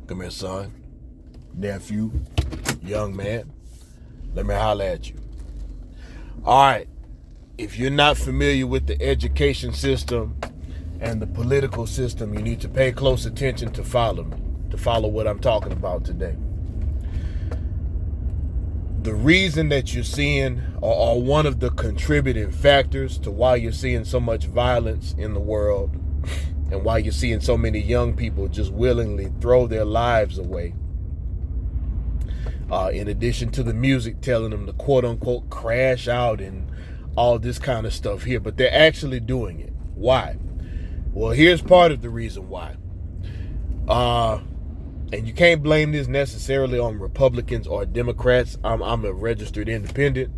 Come here, son, nephew, young man. Let me holler at you. All right. If you're not familiar with the education system and the political system, you need to pay close attention to follow what I'm talking about today. The reason that you're seeing, or one of the contributing factors to why you're seeing so much violence in the world and why you're seeing so many young people just willingly throw their lives away, in addition to the music telling them to quote unquote crash out and all this kind of stuff here, but they're actually doing it. Why? Well, here's part of the reason why. And you can't blame this necessarily on Republicans or Democrats. I'm a registered independent.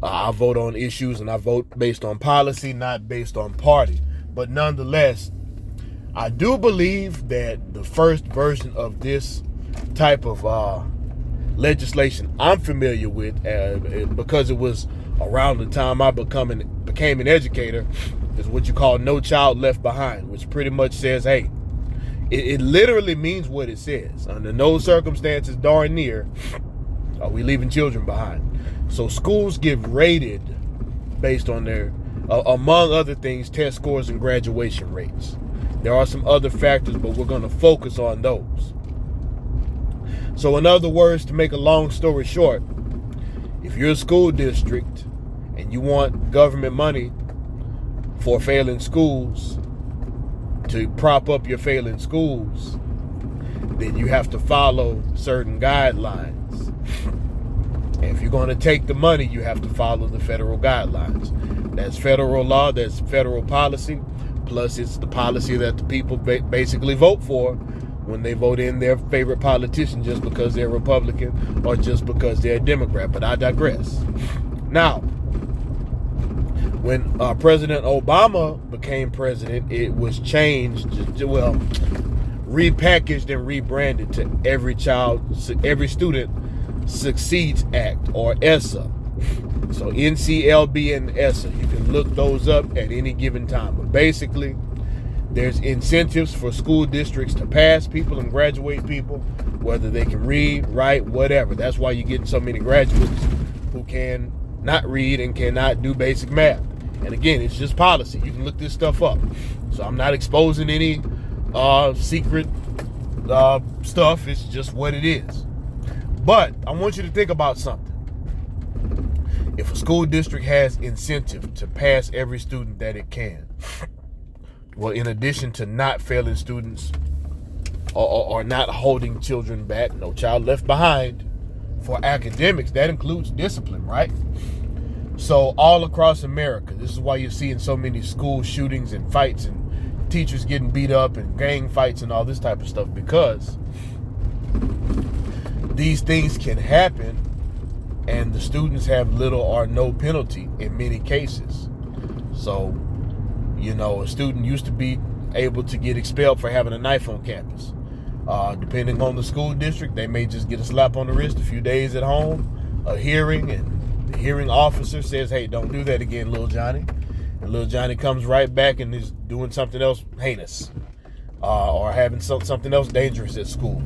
I vote on issues and I vote based on policy, not based on party. But nonetheless, I do believe that the first version of this type of legislation I'm familiar with, because it was around the time I became an educator, is what you call No Child Left Behind, which pretty much says, hey, it literally means what it says. Under no circumstances, darn near, are we leaving children behind. So schools get rated based on their, among other things, test scores and graduation rates. There are some other factors, but we're going to focus on those. So in other words, to make a long story short, if you're a school district and you want government money for failing schools, to prop up your failing schools, then you have to follow certain guidelines. And if you're going to take the money, you have to follow the federal guidelines. That's federal law, that's federal policy, plus it's the policy that the people basically vote for when they vote in their favorite politician just because they're Republican or just because they're a Democrat. But I digress. Now, when President Obama became president, it was changed, repackaged and rebranded to Every Student Succeeds Act, or ESSA. So NCLB and ESSA, you can look those up at any given time. But basically, there's incentives for school districts to pass people and graduate people, whether they can read, write, whatever. That's why you're getting so many graduates who can not read and cannot do basic math. And again, it's just policy. You can look this stuff up. So I'm not exposing any secret stuff. It's just what it is. But I want you to think about something. If a school district has incentive to pass every student that it can, well, in addition to not failing students or not holding children back, No Child Left Behind, for academics, that includes discipline, right? So all across America, this is why you're seeing so many school shootings and fights and teachers getting beat up and gang fights and all this type of stuff, because these things can happen and the students have little or no penalty in many cases. So, a student used to be able to get expelled for having a knife on campus. Depending on the school district, they may just get a slap on the wrist, a few days at home, a hearing, and the hearing officer says, hey, don't do that again, little Johnny. And little Johnny comes right back and is doing something else heinous, or having something else dangerous at school.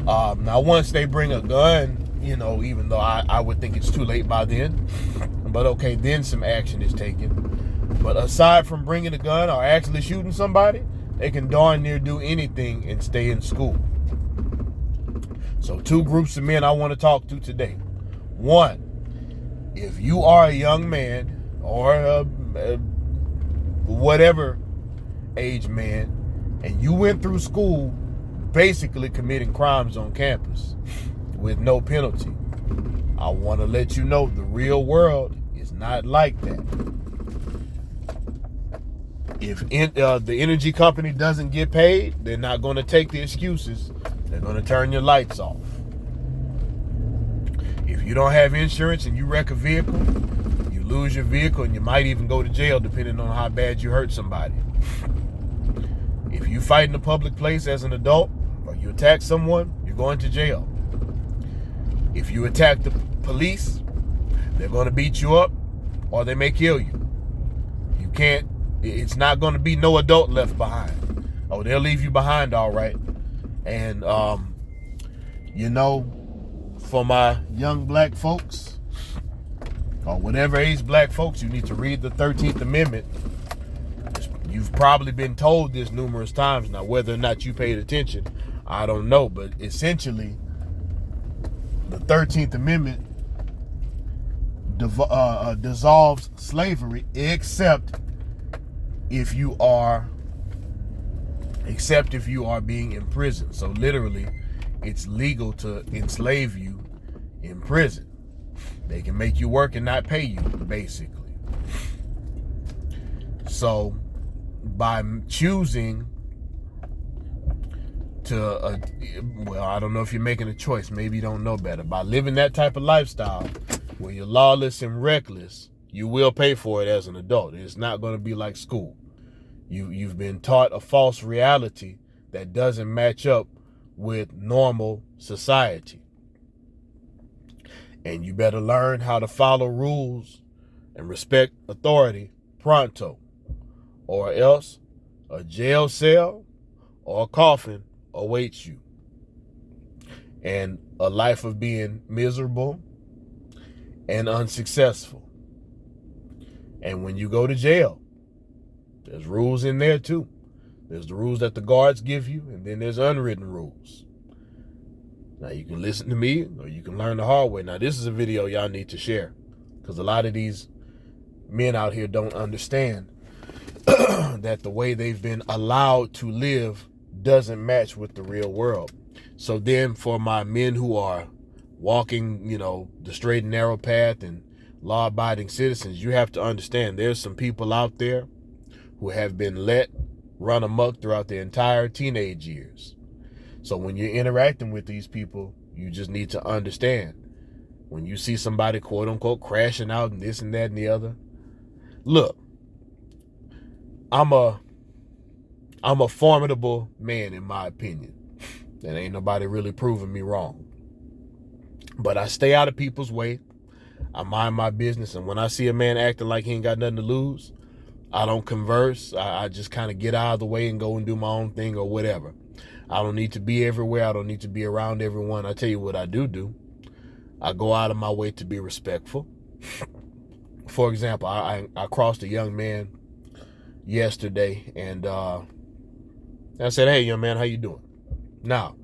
Now, once they bring a gun, even though I would think it's too late by then, but okay, then some action is taken. But aside from bringing a gun or actually shooting somebody, they can darn near do anything and stay in school. So 2 groups of men I want to talk to today. One, if you are a young man or whatever age man, and you went through school basically committing crimes on campus with no penalty, I want to let you know the real world is not like that. If the energy company doesn't get paid, they're not going to take the excuses. They're going to turn your lights off. If you don't have insurance and you wreck a vehicle, you lose your vehicle and you might even go to jail depending on how bad you hurt somebody. If you fight in a public place as an adult or you attack someone, you're going to jail. If you attack the police, they're going to beat you up or they may kill you. It's not going to be no adult left behind. Oh, they'll leave you behind, all right. And, for my young black folks, or whatever age black folks, you need to read the 13th Amendment. You've probably been told this numerous times. Now, whether or not you paid attention, I don't know. But essentially, the 13th Amendment dissolves slavery except if you are being imprisoned. So literally, it's legal to enslave you in prison. They can make you work and not pay you, basically. So by choosing to, I don't know if you're making a choice. Maybe you don't know better. By living that type of lifestyle where you're lawless and reckless, you will pay for it as an adult. It's not going to be like school. You've been taught a false reality that doesn't match up with normal society. And you better learn how to follow rules and respect authority pronto, or else a jail cell or a coffin awaits you. And a life of being miserable and unsuccessful. And when you go to jail, there's rules in there too. There's the rules that the guards give you, and then there's unwritten rules. Now, you can listen to me, or you can learn the hard way. Now, this is a video y'all need to share, because a lot of these men out here don't understand that the way they've been allowed to live doesn't match with the real world. So then for my men who are walking, the straight and narrow path and law-abiding citizens, you have to understand there's some people out there who have been let run amok throughout their entire teenage years. So when you're interacting with these people, you just need to understand, when you see somebody quote unquote crashing out and this and that and the other, look, I'm a formidable man in my opinion. And ain't nobody really proving me wrong. But I stay out of people's way. I mind my business. And when I see a man acting like he ain't got nothing to lose, I don't converse. I just kind of get out of the way and go and do my own thing or whatever. I don't need to be everywhere. I don't need to be around everyone. I tell you what I do. I go out of my way to be respectful. For example, I crossed a young man yesterday, and I said, "Hey, young man, how you doing?" Now,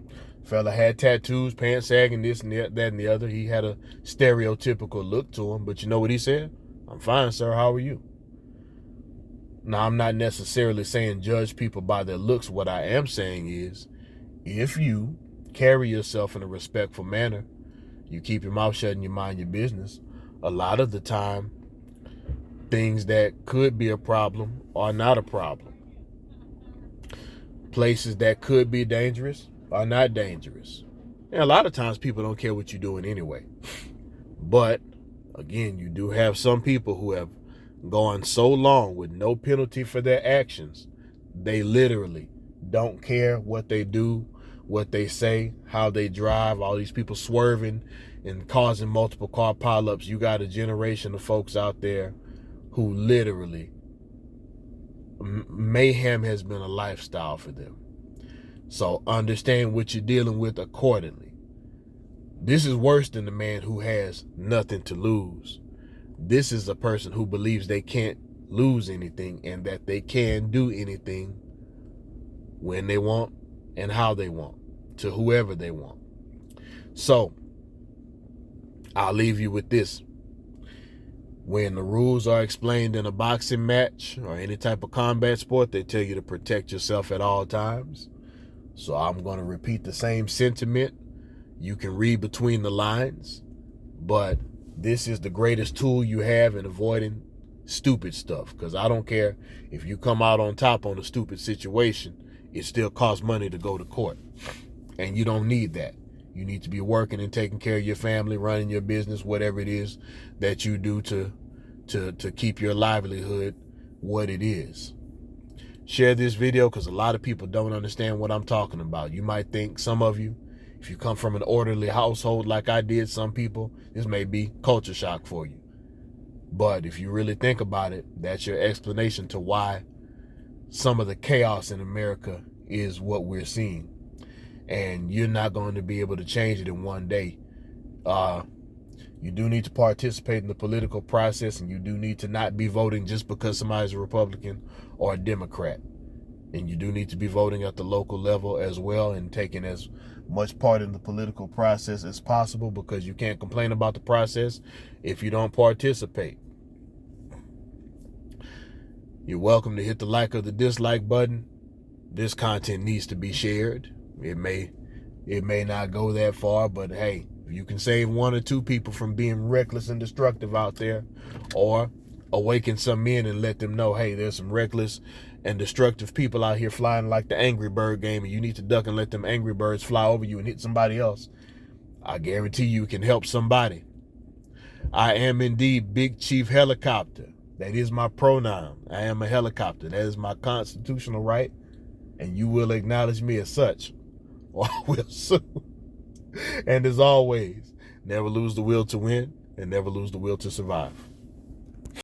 fella had tattoos, pants sagging, this and that and the other. He had a stereotypical look to him, but you know what he said? "I'm fine, sir. How are you?" Now, I'm not necessarily saying judge people by their looks. What I am saying is, if you carry yourself in a respectful manner, you keep your mouth shut and you mind your business, a lot of the time, things that could be a problem are not a problem. Places that could be dangerous are not dangerous. And a lot of times people don't care what you're doing anyway. But, again, you do have some people who have gone so long with no penalty for their actions, they literally don't care what they do, what they say, how they drive. All these people swerving and causing multiple car pileups. You got a generation of folks out there who literally, mayhem has been a lifestyle for them. So understand what you're dealing with accordingly. This is worse than the man who has nothing to lose. This is a person who believes they can't lose anything and that they can do anything when they want and how they want, to whoever they want. So, I'll leave you with this. When the rules are explained in a boxing match or any type of combat sport, they tell you to protect yourself at all times. So I'm going to repeat the same sentiment. You can read between the lines, but this is the greatest tool you have in avoiding stupid stuff. Because I don't care if you come out on top on a stupid situation, it still costs money to go to court. And you don't need that. You need to be working and taking care of your family, running your business, whatever it is that you do to keep your livelihood what it is. Share this video because a lot of people don't understand what I'm talking about. You might think, some of you, if you come from an orderly household like I did, some people, this may be culture shock for you. But if you really think about it, that's your explanation to why some of the chaos in America is what we're seeing. and you're not going to be able to change it in one day. You do need to participate in the political process, and you do need to not be voting just because somebody's a Republican or a Democrat. And you do need to be voting at the local level as well, and taking as much part in the political process as possible, because you can't complain about the process if you don't participate. You're welcome to hit the like or the dislike button. This content needs to be shared. It may not go that far, but hey, if you can save one or two people from being reckless and destructive out there, or awaken some men and let them know, hey, there's some reckless and destructive people out here flying like the Angry Bird game, and you need to duck and let them Angry Birds fly over you and hit somebody else, I guarantee you can help somebody. I am indeed Big Chief Helicopter. That is my pronoun. I am a helicopter. That is my constitutional right, and you will acknowledge me as such, or I will soon. And as always, never lose the will to win, and never lose the will to survive.